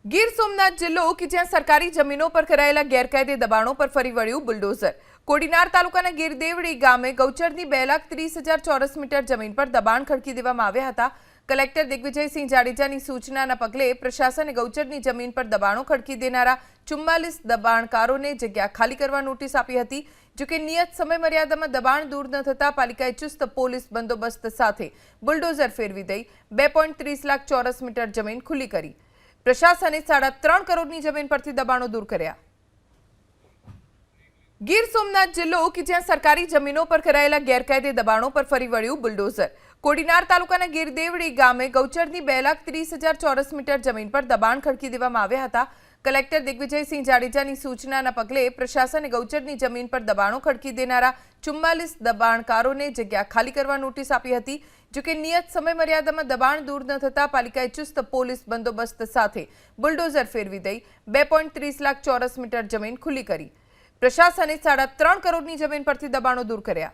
ગીર સોમનાથ જિલ્લો કે જ્યાં સરકારી જમીનો પર કરાયેલા ગેરકાયદે દબાણો પર ફરી વળ્યું બુલડોઝર। કોડીનાર તાલુકાના ગીરદેવડી ગામે ગૌચરની 2,30,000 ચોરસ મીટર જમીન પર દબાણ ખડકી દેવામાં આવ્યા હતા। કલેક્ટર દિગ્વિજયસિંહ જાડેજાની સૂચનાના પગલે પ્રશાસને ગૌચરની જમીન પર દબાણો ખડકી દેનારા 44 દબાણકારોને જગ્યા ખાલી કરવા નોટિસ આપી હતી। જો કે નિયત સમયમર્યાદામાં દબાણ દૂર ન થતા પાલિકાએ ચુસ્ત પોલીસ બંદોબસ્ત સાથે બુલડોઝર ફેરવી દઈ 2.30 લાખ ચોરસ મીટર જમીન ખુલ્લી કરી। પ્રશાસને 3.5 કરોડની જમીન પરથી દબાણો દૂર કર્યા। ગીર સોમનાથ જિલ્લો કે જ્યાં સરકારી જમીનો પર કરાયેલા ગેરકાયદે દબાણો પર ફરી વળ્યું બુલડોઝર। કોડીનાર તાલુકાના ગીરદેવડી ગામે ગૌચરની 2,30,000 ચોરસ મીટર જમીન પર દબાણ ખડકી દેવામાં આવ્યા હતા। કલેક્ટર દિગ્વિજયસિંહ જાડેજાની સૂચનાના પગલે પ્રશાસને ગૌચરની જમીન પર દબાણો ખડકી દેનારા 44 દબાણકારોને જગ્યા ખાલી કરવા નોટિસ આપી હતી। જો કે નિયત સમયમર્યાદામાં દબાણ દૂર ન થતા પાલિકાએ ચુસ્ત પોલીસ બંદોબસ્ત સાથે બુલડોઝર ફેરવી દઈ 2.30 લાખ ચોરસ મીટર જમીન ખુલ્લી કરી। પ્રશાસને 3.5 કરોડની જમીન પરથી દબાણો દૂર કર્યા।